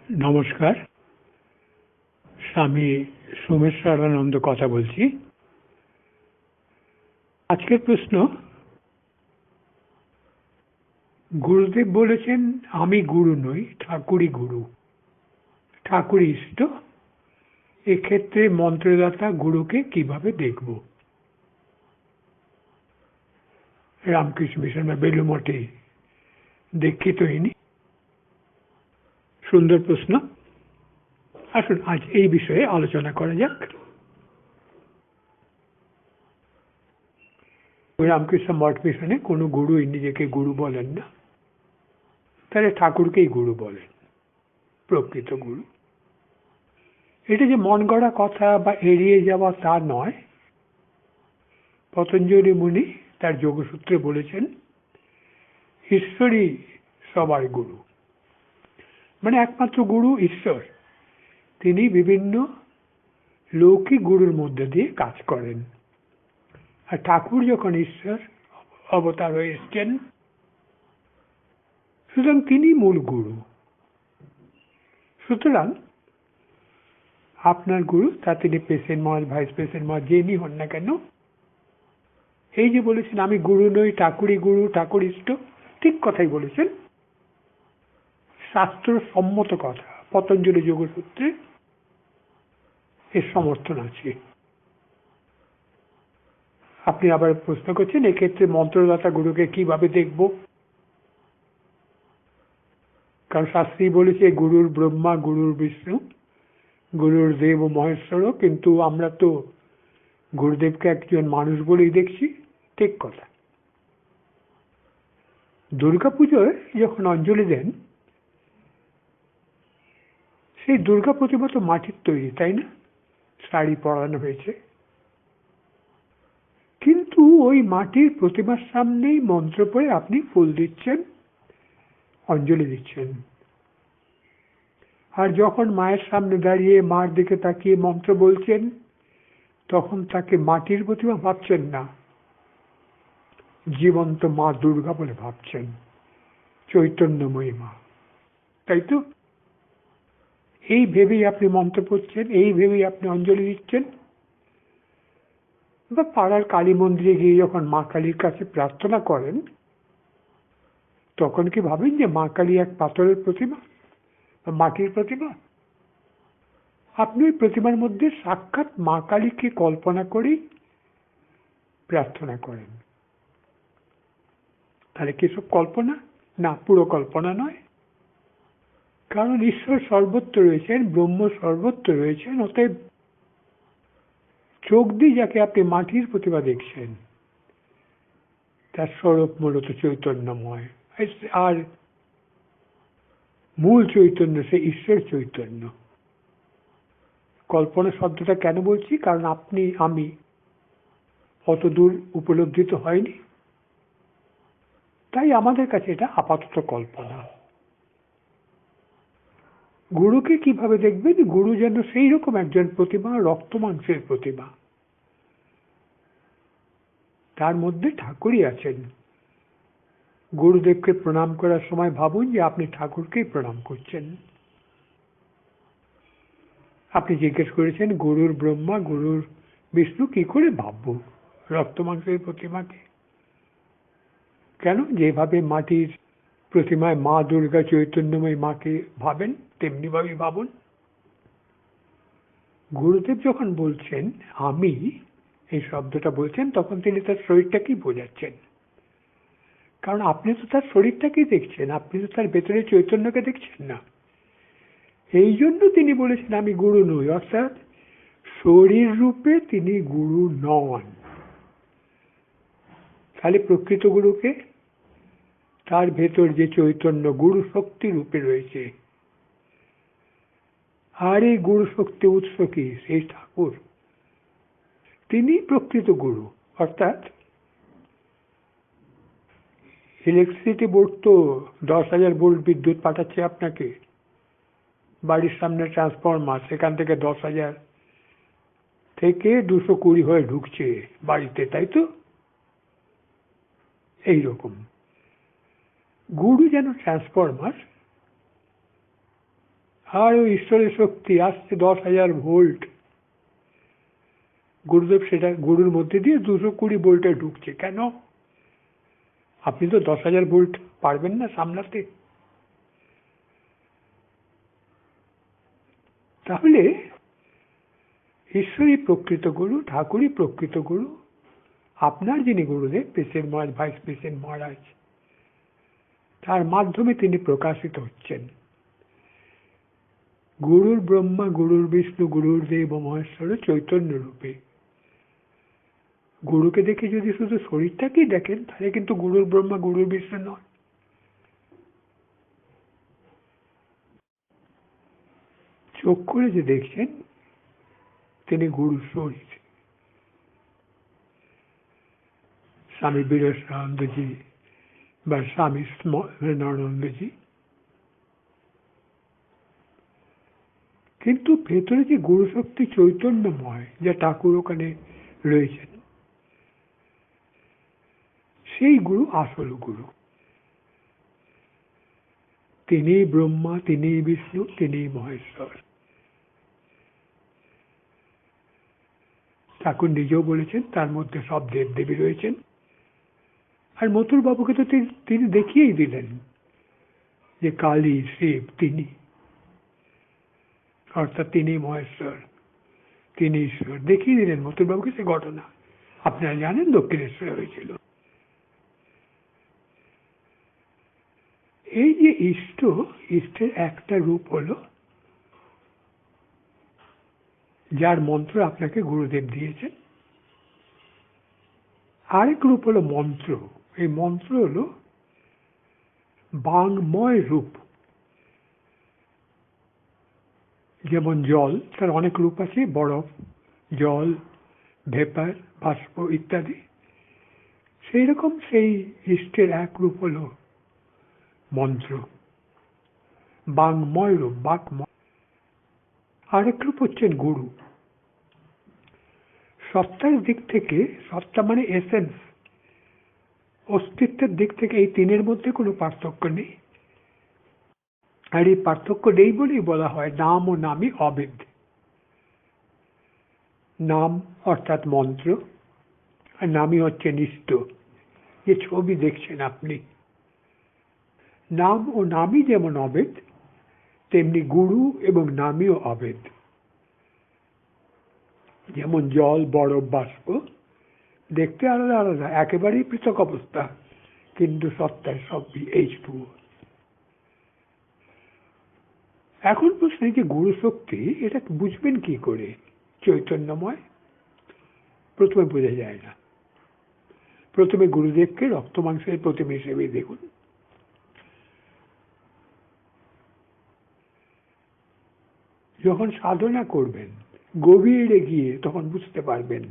নমস্কার, স্বামী সোমেশ্বরানন্দ কথা বলছি। আজকের প্রশ্ন, গুরুদেব বলেছেন আমি গুরু নই, ঠাকুরই গুরু, ঠাকুরই ইষ্ট। এক্ষেত্রে মন্ত্রদাতা গুরুকে কিভাবে দেখব? রামকৃষ্ণ মিশন বা বেলুমঠে দীক্ষিত ইনি। সুন্দর প্রশ্ন। আসুন আজ এই বিষয়ে আলোচনা করা যাক। রামকৃষ্ণ মঠ মিশনে কোনো গুরুই নিজেকে গুরু বলেন না, তাহলে ঠাকুরকেই গুরু বলেন, প্রকৃত গুরু। এটা যে মন গড়া কথা বা এড়িয়ে যাওয়া তা নয়। পতঞ্জলি মুনি তার যোগসূত্রে বলেছেন ঈশ্বরই সবার গুরু, মানে একমাত্র গুরু ঈশ্বর। তিনি বিভিন্ন লৌকিক গুরুর মধ্যে দিয়ে কাজ করেন। আর ঠাকুর যখন ঈশ্বর অবতার হয়ে এসছেন, সুতরাং তিনি মূল গুরু। সুতরাং আপনার গুরু, তা তিনি প্রেসিডেন্ট মহারাজ, ভাইস প্রেসিডেন্ট মহারাজ, যিনি হন না কেন, এই যে বলেছেন আমি গুরু নই, ঠাকুরই গুরু, ঠাকুর ইষ্ট, ঠিক কথাই বলেছেন। শাস্ত্র সম্মত কথা, পতঞ্জলি যোগসূত্রে এর সমর্থন আছে। আপনি আবার প্রশ্ন করছেন এক্ষেত্রে মন্ত্রদাতা গুরুকে কিভাবে দেখব? কারণ শাস্ত্রী বলেছে গুরুর ব্রহ্মা, গুরুর বিষ্ণু, গুরুর দেব ও মহেশ্বর, কিন্তু আমরা তো গুরুদেবকে একজন মানুষ বলেই দেখছি। ঠিক কথা। দুর্গাপুজোয় যখন অঞ্জলি দেন, সেই দুর্গা প্রতিমা তো মাটির তৈরি, তাই না? শাড়ি পরানো হয়েছে, কিন্তু ওই মাটির প্রতিমার সামনেই মন্ত্র পড়ে আপনি ফুল দিচ্ছেন, অঞ্জলি দিচ্ছেন। আর যখন মায়ের সামনে দাঁড়িয়ে মার দিকে তাকিয়ে মন্ত্র বলছেন, তখন তাকে মাটির প্রতিমা ভাবছেন না, জীবন্ত মা দুর্গা বলে ভাবছেন, চৈতন্যময়ী মা, তাই তো? এই ভেবেই আপনি মন্ত্র পড়ছেন, এই ভেবেই আপনি অঞ্জলি দিচ্ছেন। বা পাড়ার কালী মন্দিরে গিয়ে যখন মা কালীর কাছে প্রার্থনা করেন, তখন কি ভাবেন যে মা কালী এক পাথরের প্রতিমা বা মাটির প্রতিমা? আপনি ওই প্রতিমার মধ্যে সাক্ষাৎ মা কালীকে কল্পনা করেই প্রার্থনা করেন। তাহলে কি সব কল্পনা? না, পুরো কল্পনা নয়। কারণ ঈশ্বর সর্বত্র রয়েছেন, ব্রহ্ম সর্বত্র রয়েছেন। অতএব চোখ দিয়ে যাকে আপনি মাটির প্রতিমা দেখছেন, তার স্বরূপ মূলত চৈতন্যময়। আর মূল চৈতন্য সে ঈশ্বর চৈতন্য। কল্পনা শব্দটা কেন বলছি? কারণ আপনি, আমি অত দূর উপলব্ধিত হয়নি, তাই আমাদের কাছে এটা আপাতত কল্পনা। গুরুকে কিভাবে দেখবেন? গুরু যেন সেই রকম একজন প্রতিমা, রক্ত মাংসের প্রতিমা, তার মধ্যে ঠাকুরই আছেন। গুরুদেবকে প্রণাম করার সময় ভাবুন যে আপনি ঠাকুরকেই প্রণাম করছেন। আপনি জিজ্ঞেস করেছেন গুরুর ব্রহ্মা, গুরুর বিষ্ণু, কি করে ভাববো রক্ত মাংসের প্রতিমাকে? কেন? যেভাবে মাটির প্রতিমায় মা দুর্গা চৈতন্যময় মাকে ভাবেন, তেমনি ভাবেই ভাবুন। গুরুদেব যখন বলছেন আমি, এই শব্দটা বলছেন, তখন তিনি তার শরীরটাকেই বোঝাচ্ছেন। কারণ আপনি তো তার শরীরটাকেই দেখছেন, আপনি তো তার ভেতরে চৈতন্যকে দেখছেন না। এই জন্য তিনি বলেছেন আমি গুরু নই, অর্থাৎ শরীর রূপে তিনি গুরু নন। তাহলে প্রকৃত গুরুকে? তার ভেতর যে চৈতন্য গুরু শক্তি রূপে রয়েছে। আর এই গুরু শক্তি উৎস কি? সেই ঠাকুর। তিনি প্রকৃত গুরু। অর্থাৎ ইলেকট্রিসিটি বোর্ড তো 10,000 ভোল্ট বিদ্যুৎ পাঠাচ্ছে আপনাকে, বাড়ির সামনে ট্রান্সফরমার, সেখান থেকে 10,000 থেকে 220 হয়ে ঢুকছে বাড়িতে, তাই তো? এইরকম গুরু যেন ট্রান্সফরমার, আর ওই ঈশ্বরের শক্তি আসছে 10,000 ভোল্ট, গুরুদেব সেটা গুরুর মধ্যে দিয়ে 220 ভোল্টে ঢুকছে। কেন? আপনি তো 10,000 ভোল্ট পারবেন না সামলাতে। তাহলে ঈশ্বরই প্রকৃত গুরু, ঠাকুরই প্রকৃত গুরু। আপনার যিনি গুরুদেব, প্রেসিডেন্ট মহারাজ, ভাইস প্রেসিডেন্ট মহারাজ, তার মাধ্যমে তিনি প্রকাশিত হচ্ছেন। গুরুর ব্রহ্মা, গুরুর বিষ্ণু, গুরুর দেব মহেশ্বর চৈতন্য রূপে। গুরুকে দেখে যদি শুধু শরীরটাকেই দেখেন, তাহলে কিন্তু গুরুর ব্রহ্মা, গুরুর বিষ্ণু নয়। চোখ করে যে দেখছেন, তিনি গুরু শরীর। স্বামী বিবেকানন্দজি বা স্বামী স্মরণানন্দজি, কিন্তু ভেতরে যে গুরু শক্তি চৈতন্যময়, যা ঠাকুর ওখানে রয়েছেন, সেই গুরু আসল গুরু। তিনি ব্রহ্মা, তিনি বিষ্ণু, তিনি মহেশ্বর। ঠাকুর নিজেও বলেছেন তার মধ্যে সব দেবদেবী রয়েছেন। আর মথুর বাবুকে তো তিনি দেখিয়েই দিলেন যে কালী, শিব তিনি, অর্থাৎ তিনি মহেশ্বর, তিনি ঈশ্বর। দেখিয়ে দিলেন মথুর বাবুকে সে ঘটনা। আপনারা জানেন দক্ষিণেশ্বরে হয়েছিল। এই যে ইষ্টের একটা রূপ হলো যার মন্ত্র আপনাকে গুরুদেব দিয়েছেন। আরেক রূপ হলো মন্ত্র। এই মন্ত্র হলো বাংময় রূপ। যেমন জল, তার অনেক রূপ আছে, বরফ, জল, ভেপার, বাষ্প ইত্যাদি। সেই রকম সেই ইষ্টের এক রূপ হলো মন্ত্র, বাংময় রূপ, বাকময়। আরেক রূপ হচ্ছেন গুরু। সত্তার দিক থেকে, সত্তা মানে এসেন্স, অস্তিত্বের দিক থেকে এই তিনের মধ্যে কোনো পার্থক্য নেই। আর এই পার্থক্য নেই বলেই বলা হয় নাম ও নামই অভেদ। নাম অর্থাৎ মন্ত্র, আর নামই হচ্ছে ইষ্ট, যে ছবি দেখছেন আপনি। নাম ও নামই যেমন অভেদ, তেমনি গুরু এবং নামীও অভেদ। যেমন জল, বরফ, বাষ্প দেখতে আলাদা আলাদা, একেবারেই পৃথক অবস্থা, কিন্তু সত্তায় সবই H2O। এখন প্রশ্ন, যে গুরু শক্তি, এটা বুঝবেন কি করে? চৈতন্যময়? প্রথমে বোঝা যায় না। প্রথমে গুরুদেবকে রক্ত মাংসের প্রতিমা হিসেবেই দেখুন। যখন সাধনা করবেন গভীরে গিয়ে, তখন বুঝতে পারবেন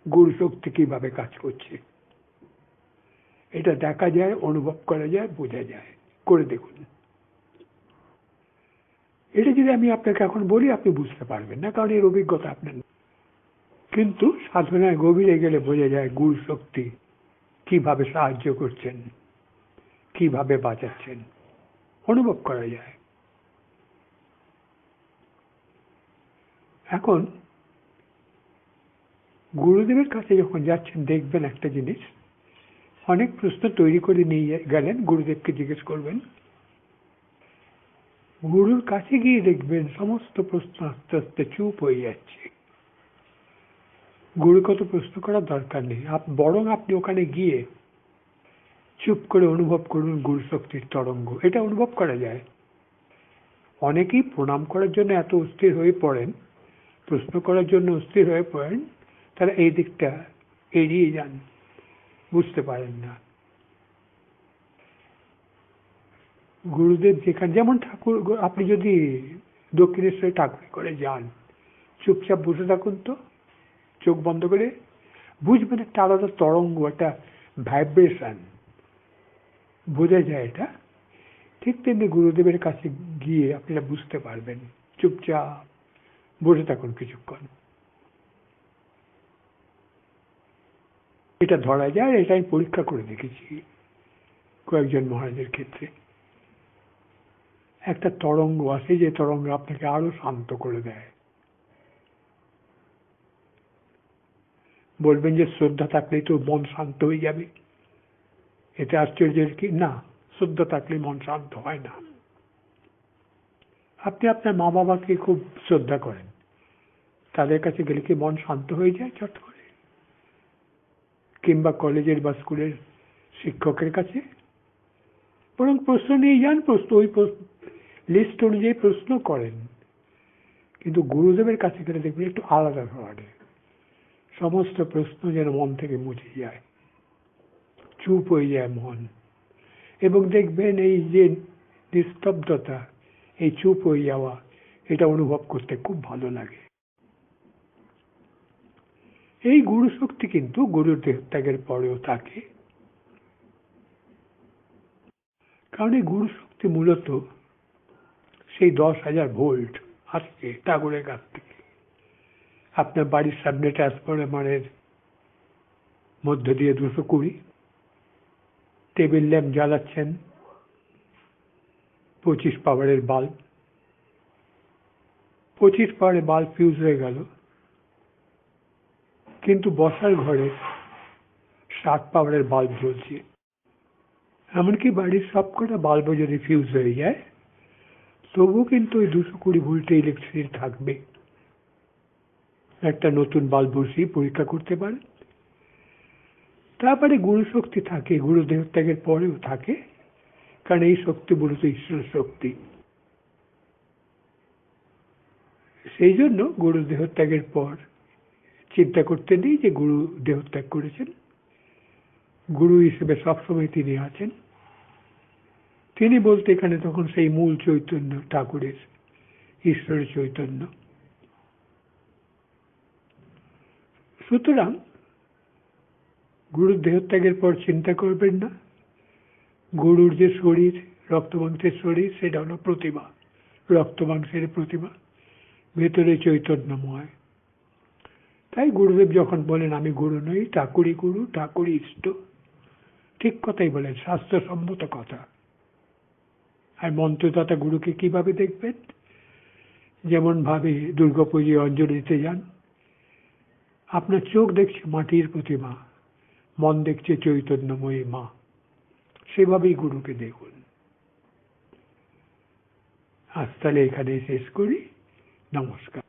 গুরু শক্তি কিভাবে কাজ করছে। এটা দেখা যায়, অনুভব করা যায়, বোঝা যায়। করে দেখুন। এটা যদি আমি আপনাকে এখন বলি, আপনি বুঝতে পারবেন না, কারণ এর অভিজ্ঞতা আপনার। কিন্তু সাধনায় গভীরে গেলে বোঝা যায় গুরু শক্তি কিভাবে সাহায্য করছেন, কিভাবে বাঁচাচ্ছেন, অনুভব করা যায়। এখন গুরুদেবের কাছে যখন যাচ্ছেন, দেখবেন একটা জিনিস, অনেক প্রশ্ন তৈরি করে নিয়ে গেলেন, গুরুদেবকে জিজ্ঞেস করবেন। গুরুর কাছে গিয়ে দেখবেন সমস্ত প্রশ্ন আস্তে আস্তে চুপ হয়ে যাচ্ছে। গুরু কত প্রশ্ন করার দরকার নেই, বরং আপনি ওখানে গিয়ে চুপ করে অনুভব করুন গুরু শক্তির তরঙ্গ। এটা অনুভব করা যায়। অনেকেই প্রণাম করার জন্য এত অস্থির হয়ে পড়েন, প্রশ্ন করার জন্য অস্থির হয়ে পড়েন, তারা এই দিকটা এড়িয়ে যান, বুঝতে পারেন না। গুরুদেব যেখানে, যেমন ঠাকুর, আপনি যদি দক্ষিণেশ্বরে ঠাকুর করে যান, চুপচাপ বসে থাকুন তো, চোখ বন্ধ করে, বুঝবেন একটা আলাদা তরঙ্গ, একটা ভাইব্রেশন বোঝা যায়। এটা ঠিক তেমনি গুরুদেবের কাছে গিয়ে আপনারা বুঝতে পারবেন। চুপচাপ বসে থাকুন কিছুক্ষণ। এটা ধরা যায়, এটা আমি পরীক্ষা করে দেখেছি কয়েকজন মহারাজের ক্ষেত্রে। একটা তরঙ্গ আছে, যে তরঙ্গ আপনাকে আরো শান্ত করে দেয়। বলবেন যে শ্রদ্ধা থাকলেই তো মন শান্ত হয়ে যাবে, এতে আশ্চর্যের কি? না, শ্রদ্ধা থাকলে মন শান্ত হয় না। আপনি আপনার মা বাবাকে খুব শ্রদ্ধা করেন, তাদের কাছে গেলে কি মন শান্ত হয়ে যায় চট করে? কিংবা কলেজের বা স্কুলের শিক্ষকের কাছে? বরং প্রশ্ন নিয়ে যান, ওই লিস্ট অনুযায়ী প্রশ্ন করেন। কিন্তু গুরুদেবের কাছে গেলে দেখবেন একটু আলাদা ধরনের, সমস্ত প্রশ্ন যেন মন থেকে মুছে যায়, চুপ হয়ে যায় মন। এবং দেখবেন এই যে নিস্তব্ধতা, এই চুপ হয়ে যাওয়া, এটা অনুভব করতে খুব ভালো লাগে। এই গুরু শক্তি কিন্তু গুরুর দেহত্যাগের পরেও থাকে। কারণ এই গুরু শক্তি মূলত সেই 10,000 ভোল্ট আসছে ঠাকুরের কাছ থেকে। আপনার বাড়ির সামনে ট্রান্সফরমারের মধ্য দিয়ে 220, টেবিল ল্যাম্প জ্বালাচ্ছেন 25 পাওয়ারের বাল্ব, 25 পাওয়ারের বাল্ব ফিউজ হয়ে গেল, কিন্তু বসার ঘরে 60 পাওয়ারের বাল্ব জ্বলছে। এমনকি বাড়ির সবকটা বাল্বও যদি ফিউজ হয়ে যায়, তবুও কিন্তু ওই 220 ভোল্টে ইলেকট্রিসিটি থাকবে। একটা নতুন বাল্ব বসিয়ে পরীক্ষা করতে পারেন। তারপরে গুরু শক্তি থাকে, গুরু দেহত্যাগের পরেও থাকে, কারণ এই শক্তি মূলত ঈশ্বর শক্তি। সেই জন্য গুরু দেহত্যাগের পর চিন্তা করতে নেই যে গুরু দেহত্যাগ করেছেন। গুরু হিসেবে সবসময় তিনি আছেন। তিনি বলতে এখানে তখন সেই মূল চৈতন্য, ঠাকুরের ঈশ্বরের চৈতন্য। সুতরাং গুরুর দেহত্যাগের পর চিন্তা করবেন না। গুরুর যে শরীর, রক্তমাংসের শরীর, সেটা হলো প্রতিমা, রক্তমাংসের প্রতিমা, ভেতরে চৈতন্যময়। তাই গুরুদেব যখন বলেন আমি গুরু নই, ঠাকুরই গুরু, ঠাকুরই ইষ্ট, ঠিক কথাই বলেন, শাস্ত্রসম্মত কথা। আর মন্ত্রদাতা গুরুকে কিভাবে দেখবেন? যেমন ভাবে দুর্গাপুজোয় অঞ্জলি দিতে যান, আপনার চোখ দেখছে মাটির প্রতিমা, মন দেখছে চৈতন্যময়ী মা, সেভাবেই গুরুকে দেখুন। আজ তাহলে এখানে শেষ করি। নমস্কার।